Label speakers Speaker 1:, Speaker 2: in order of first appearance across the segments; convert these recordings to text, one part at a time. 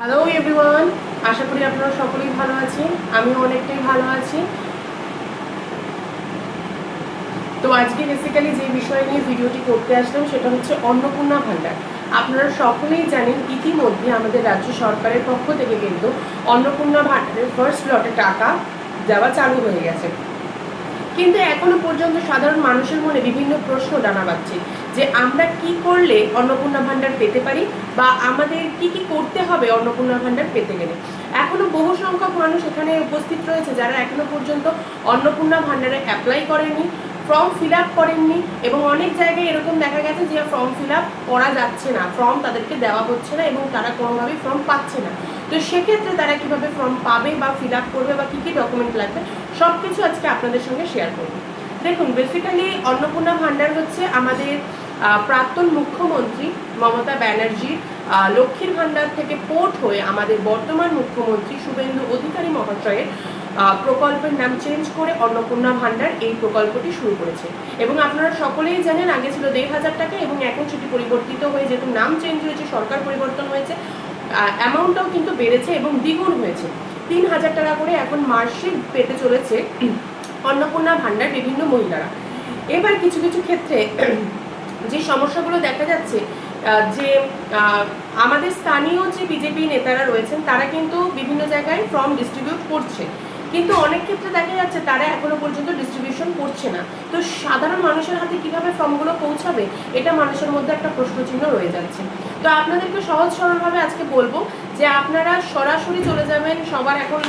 Speaker 1: Hello everyone, আশা করি আপনারা সকলেই ভালো আছেন। আমিও অনেকটাই ভালো আছি। তো আজকে বেসিক্যালি যে বিষয় নিয়ে ভিডিওটি করতে আসলাম সেটা হচ্ছে অন্নপূর্ণা ভাণ্ডার। আপনারা সকলেই জানেন ইতিমধ্যে আমাদের রাজ্য সরকারের পক্ষ থেকে কিন্তু অন্নপূর্ণা ভাণ্ডারের ফার্স্ট লটে টাকা দেওয়া চালু হয়ে গেছে। কিন্তু এখনো পর্যন্ত সাধারণ মানুষের মনে বিভিন্ন প্রশ্ন দানা বাঁধছে যে আমরা কি করলে অন্নপূর্ণা ভাণ্ডার পেতে পারি বা আমাদের কি কি করতে হবে অন্নপূর্ণা ভাণ্ডার পেতে গেলে। এখনো বহু সংখ্যক মানুষ এখানে উপস্থিত রয়েছে যারা এখনো পর্যন্ত অন্নপূর্ণা ভাণ্ডারে অ্যাপ্লাই করেনি, ফর্ম ফিল আপ করেননি, এবং অনেক জায়গায় এরকম দেখা গেছে যে ফর্ম ফিল আপ করা যাচ্ছে না, ফর্ম তাদেরকে দেওয়া হচ্ছে না এবং তারা কোনোভাবেই ফর্ম পাচ্ছে না। তো সেক্ষেত্রে তারা কিভাবে ফর্ম পাবে বা ফিল আপ করবে বা কী কী ডকুমেন্ট লাগবে সব কিছু আজকে আপনাদের সঙ্গে শেয়ার করব। দেখুন, বেসিক্যালি অন্নপূর্ণা ভাণ্ডার হচ্ছে আমাদের প্রাক্তন মুখ্যমন্ত্রী মমতা ব্যানার্জির লক্ষ্মীর ভাণ্ডার থেকে পোর্ট হয়ে আমাদের বর্তমান মুখ্যমন্ত্রী শুভেন্দু অধিকারী মহাশয়ের প্রকল্পের নাম চেঞ্জ করে অন্নপূর্ণা ভাণ্ডার এই প্রকল্পটি শুরু করেছে। এবং আপনারা সকলেই জানেন আগে ছিল 1,500 টাকা এবং এখন সেটি পরিবর্তিত হয়ে যেহেতু নাম চেঞ্জ হয়েছে, সরকার পরিবর্তন হয়েছে, অ্যামাউন্টটাও কিন্তু বেড়েছে এবং দ্বিগুণ হয়েছে। 3,000 টাকা করে এখন মার্কশিট পেতে চলেছে অন্নপূর্ণা ভাণ্ডার বিভিন্ন মহিলারা। এবার কিছু কিছু ক্ষেত্রে যে সমস্যাগুলো দেখা যাচ্ছে যে আমাদের স্থানীয় যে বিজেপি নেতারা রয়েছেন তারা কিন্তু বিভিন্ন জায়গায় ফর্ম ডিস্ট্রিবিউট করছে, কিন্তু অনেক ক্ষেত্রে দেখা যাচ্ছে তারা এখনো পর্যন্ত ডিস্ট্রিবিউশন করছে না। তো সাধারণ মানুষের হাতে কিভাবে ফর্মগুলো পৌঁছাবে এটা মানুষের মধ্যে একটা প্রশ্নচিহ্ন রয়ে যাচ্ছে। তো আপনাদেরকে সহজ সরলভাবে আজকে বলবো যে আপনারা সরাসরি চলে যাবেন। সবার এখন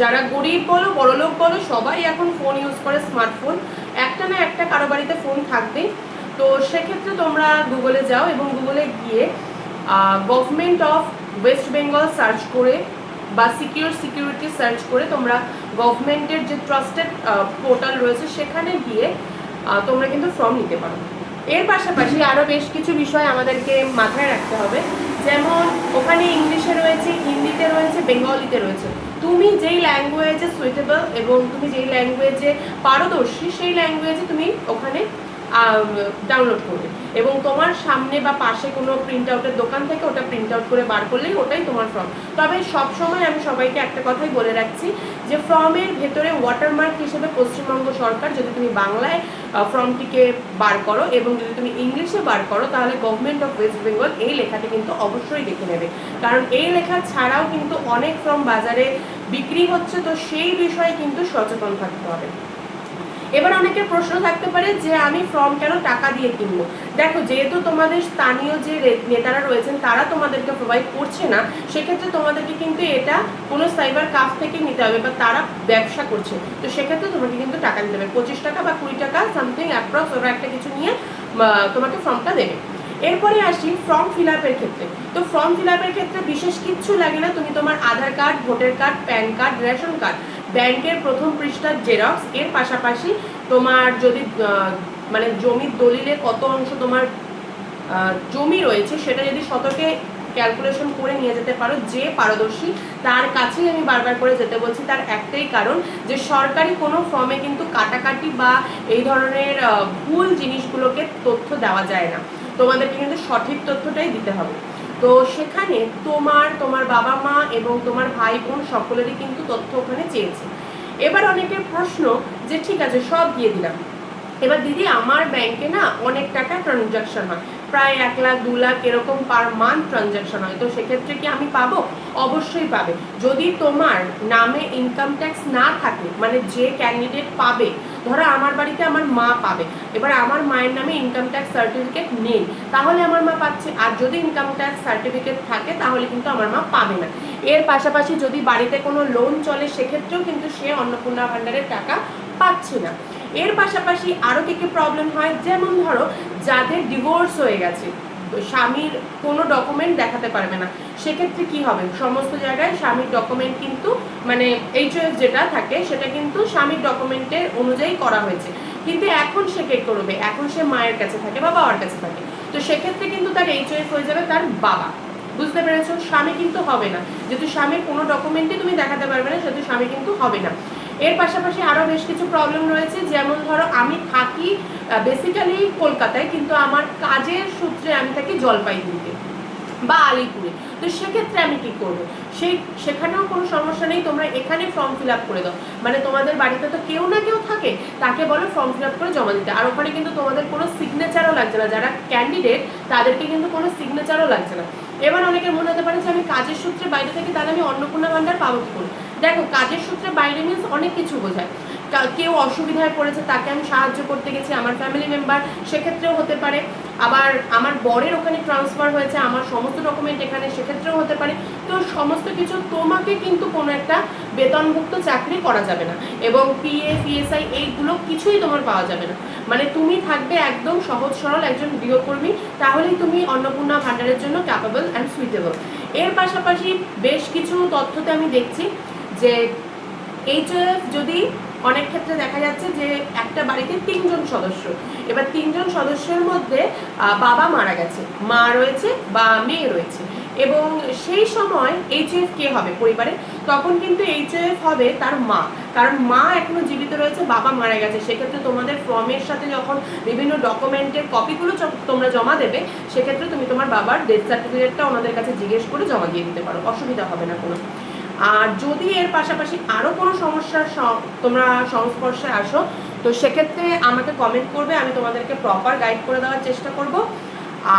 Speaker 1: যারা গরিব বলো বড়লোক বলো সবাই এখন ফোন ইউজ করে, স্মার্টফোন, একটা না একটা কারো বাড়িতে ফোন থাকবে। তো সেক্ষেত্রে তোমরা গুগলে যাও এবং গুগলে গিয়ে government of West Bengal search করে বা সিকিউরিটি সার্চ করে তোমরা গভর্নমেন্টের যে ট্রাস্টেড পোর্টাল রয়েছে সেখানে গিয়ে তোমরা কিন্তু ফর্ম নিতে পারো। এর পাশাপাশি আরও বেশ কিছু বিষয় আমাদেরকে মাথায় রাখতে হবে, যেমন ওখানে ইংলিশে রয়েছে, হিন্দিতে রয়েছে, বেঙ্গলিতে রয়েছে। তুমি যেই ল্যাঙ্গুয়েজে সুইটেবল এবং তুমি যেই ল্যাঙ্গুয়েজে পারদর্শী সেই ল্যাঙ্গুয়েজে তুমি ওখানে ডাউনলোড করবে এবং তোমার সামনে বা পাশে কোনো প্রিন্ট আউটের দোকান থেকে ওটা প্রিন্ট আউট করে বার করলেই ওটাই তোমার ফর্ম। তবে সবসময় আমি সবাইকে একটা কথাই বলে রাখছি যে ফর্মের ভেতরে ওয়াটারমার্ক হিসেবে পশ্চিমবঙ্গ সরকার, যদি তুমি বাংলায় ফর্মটিকে বার করো এবং যদি তুমি ইংলিশে বার করো তাহলে গভর্নমেন্ট অফ ওয়েস্ট বেঙ্গল এই লেখাটি কিন্তু অবশ্যই দেখে নেবে, কারণ এই লেখা ছাড়াও কিন্তু অনেক ফর্ম বাজারে বিক্রি হচ্ছে। তো সেই বিষয়ে কিন্তু সচেতন থাকতে হবে। এবার অনেকের প্রশ্ন থাকতে পারে যে আমি ফর্ম কেন টাকা দিয়ে কিনবো। দেখো, যেহেতু তোমাদের স্থানীয় যে নেতারা রয়েছেন তারা তোমাদেরকে প্রোভাইড করছে না, সেক্ষেত্রে তোমাদেরকে কিন্তু এটা কোনো সাইবার কাফ থেকে নিতে হবে বা তারা ব্যবসা করছে, তো সেক্ষেত্রে তোমাকে কিন্তু টাকা দিতে হবে। 25 টাকা বা 20 টাকা সামথিং অ্যাপ্রক্স ওরা একটা কিছু নিয়ে তোমাকে ফর্মটা দেবে। এরপরে আসি ফর্ম ফিল আপের ক্ষেত্রে। তো ফর্ম ফিল আপের ক্ষেত্রে বিশেষ কিচ্ছু লাগে না, তুমি তোমার Aadhaar card, voter card, PAN card, ration card, ব্যাংকের প্রথম পৃষ্ঠার জেরক্স, এর পাশাপাশি তোমার যদি মানে জমির দলিলে কত অংশ তোমার জমি রয়েছে সেটা যদি শতকে ক্যালকুলেশন করে নিয়ে যেতে পারো, যে পারদর্শী তার কাছেই আমি বারবার করে যেতে বলছি। তার একটাই কারণ যে সরকারি কোনো ফর্মে কিন্তু কাটাকাটি বা এই ধরনের ভুল জিনিসগুলোকে তথ্য দেওয়া যায় না, তোমাদেরকে কিন্তু সঠিক তথ্যটাই দিতে হবে। তো সেখানে তোমার বাবা মা এবং তোমার ভাই বোন সকলেরই কিন্তু তথ্য ওখানে চেয়েছে। এবার অনেকের প্রশ্ন যে ঠিক আছে সব দিয়ে দিলাম, এবার দিদি আমার ব্যাংকে না অনেক টাকা ট্রানজাকশন হয়, প্রায় 1 লাখ 2 লাখ এরকম পার মান্থ ট্রানজাকশন হয়, তো সেক্ষেত্রে কি আমি পাবো? অবশ্যই পাবে। যদি তোমার নামে ইনকাম ট্যাক্স না থাকে, মানে যে ক্যান্ডিডেট পাবে, ধরো আমার বাড়িতে আমার মা পাবে, এবার আমার মায়ের নামে ইনকাম ট্যাক্স সার্টিফিকেট নেই, তাহলে আমার মা পাচ্ছে। আর যদি ইনকাম ট্যাক্স সার্টিফিকেট থাকে তাহলে কিন্তু আমার মা পাবে না। এর পাশাপাশি যদি বাড়িতে কোনো লোন চলে সেক্ষেত্রেও কিন্তু সে অন্নপূর্ণা ভাণ্ডারের টাকা পাচ্ছে না। এর পাশাপাশি আরও কি কি প্রবলেম হয়, যেমন ধরো যাদের ডিভোর্স হয়ে গেছে, স্বামীর কোনো ডকুমেন্ট দেখাতে পারবে না, সেক্ষেত্রে কি হবে? সমস্ত জায়গায় স্বামীর ডকুমেন্ট কিন্তু মানে HOF যেটা থাকে সেটা কিন্তু স্বামীর ডকুমেন্টের অনুযায়ী করা হয়েছে, কিন্তু এখন সে কে করবে? এখন সে মায়ের কাছে থাকে বা বাবার কাছে থাকে, তো সেক্ষেত্রে কিন্তু তার HOF হয়ে যাবে তার বাবা। বুঝতে পেরেছো? স্বামী কিন্তু হবে না, যেহেতু স্বামীর কোনো ডকুমেন্টই তুমি দেখাতে পারবে না সেহেতু স্বামী কিন্তু হবে না। এর পাশাপাশি আরও বেশ কিছু প্রবলেম রয়েছে, যেমন ধরো আমি থাকি বেসিক্যালি কলকাতায়, কিন্তু আমার কাজের সূত্রে আমি থাকি জলপাইগুড়িতে বা আলিপুরে। তো সেক্ষেত্রে আমি কি করবো, সেখানেও কোনো সমস্যা নেই, তোমরা এখানে ফর্ম ফিল আপ করে দাও। মানে তোমাদের বাড়িতে তো কেউ না কেউ থাকে, তাকে বলো ফর্ম ফিল আপ করে জমা দিতে। আর ওখানে কিন্তু তোমাদের কোনো সিগনেচারও লাগছে না, যারা ক্যান্ডিডেট তাদেরকে কিন্তু কোনো সিগনেচারও লাগছে না। এবার অনেকের মনে হতে পারে যে আমি কাজের সূত্রে বাইরে থেকে, তাহলে আমি অন্নপূর্ণা ভান্ডার পাবো কি করে? দেখো, কাজের সূত্রে বাইরে মিনস অনেক কিছু বোঝায়। কেউ অসুবিধায় পড়েছে, তাকে আমি সাহায্য করতে গেছি, আমার ফ্যামিলি মেম্বার, সেক্ষেত্রেও হতে পারে। আবার আমার বরের ওখানে ট্রান্সফার হয়েছে, আমার সমস্ত ডকুমেন্ট এখানে, সেক্ষেত্রেও হতে পারে। তো সমস্ত কিছু তোমাকে কিন্তু কোনো একটা বেতনভুক্ত চাকরি করা যাবে না, এবং পিএফ ইএসআই এইগুলো কিছুই তোমার পাওয়া যাবে না। মানে তুমি থাকবে একদম সহজ সরল একজন গৃহকর্মী, তাহলেই তুমি অন্নপূর্ণা ভান্ডারের জন্য ক্যাপেবল অ্যান্ড সুইটেবল। এর পাশাপাশি বেশ কিছু তথ্যতে আমি দেখছি যে এইচওএফ যদি অনেক ক্ষেত্রে দেখা যাচ্ছে যে একটা বাড়িতে 3 জন সদস্য, এবার 3 জন সদস্যের মধ্যে বাবা মারা গেছে, মা রয়েছে বা মেয়ে রয়েছে, এবং সেই সময় এইচওএফ কে হবে পরিবারে? তখন কিন্তু এইচওএফ হবে তার মা, কারণ মা এখনো জীবিত রয়েছে, বাবা মারা গেছে। সেক্ষেত্রে তোমাদের ফর্মের সাথে যখন বিভিন্ন ডকুমেন্টের কপিগুলো তোমরা জমা দেবে, সেক্ষেত্রে তুমি তোমার বাবার ডেথ সার্টিফিকেটটা ওনাদের কাছে জিজ্ঞেস করে জমা দিয়ে দিতে পারো, অসুবিধা হবে না কোনো। আর যদি এর পাশাপাশি আরও কোনো সমস্যার তোমরা সংস্পর্শে আসো, তো সেক্ষেত্রে আমাকে কমেন্ট করবে, আমি তোমাদেরকে প্রপার গাইড করে দেওয়ার চেষ্টা করব।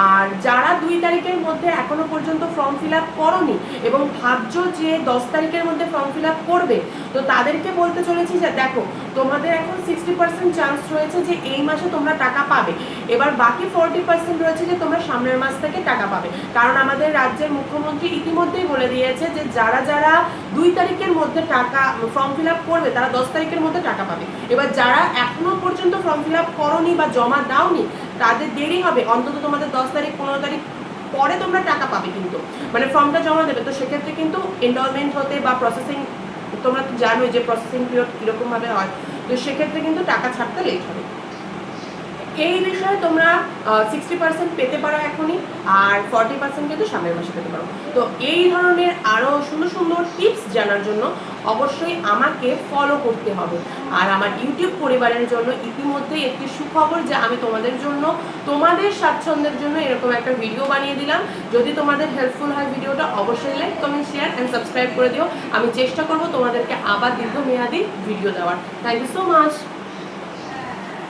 Speaker 1: আর যারা 2 তারিখের মধ্যে এখনো পর্যন্ত ফর্ম ফিল আপ করোনি এবং ভাবছো যে 10 তারিখের মধ্যে ফর্ম ফিল আপ করবে, তো তাদেরকে বলতে চলেছি যে দেখো, তোমাদের এখন 60% চান্স রয়েছে যে এই মাসে তোমরা টাকা পাবে, এবার বাকি 40% রয়েছে যে তোমরা সামনের মাস থেকে টাকা পাবে। কারণ আমাদের রাজ্যের মুখ্যমন্ত্রী ইতিমধ্যেই বলে দিয়েছে যে যারা যারা 2 তারিখের মধ্যে টাকা ফর্ম ফিল আপ করবে, তারা 10 তারিখের মধ্যে টাকা পাবে। এবার যারা এখনো পর্যন্ত ফর্ম ফিল আপ করোনি বা জমা দাওনি, তাদের দেরি হবে, অন্তত তোমাদের 10 তারিখ 15 তারিখ পরে তোমরা টাকা পাবে কিন্তু, মানে ফর্মটা জমা দেবে। তো সেক্ষেত্রে কিন্তু এনরোলমেন্ট হতে বা প্রসেসিং, তোমরা তো জানোই যে প্রসেসিং পিরিয়ড কীরকমভাবে হয়, তো সেক্ষেত্রে কিন্তু টাকা ছাড়তে লেট হবে। এই বিষয়ে তোমরা 60% পেতে পারো এখনই, আর 40% কিন্তু সামনের মাসে পেতে পারো। তো এই ধরনের আরও সুন্দর সুন্দর টিপস জানার জন্য অবশ্যই আমাকে ফলো করতে হবে। আর আমার ইউটিউব পরিবারের জন্য ইতিমধ্যেই একটি সুখবর, যে আমি তোমাদের জন্য, তোমাদের স্বাচ্ছন্দ্যের জন্য এরকম একটা ভিডিও বানিয়ে দিলাম। যদি তোমাদের হেল্পফুল হয় ভিডিওটা, অবশ্যই like, comment, share and subscribe করে দিও। আমি চেষ্টা করবো তোমাদেরকে আবার দীর্ঘমেয়াদী ভিডিও দেওয়ার। Thank you so much.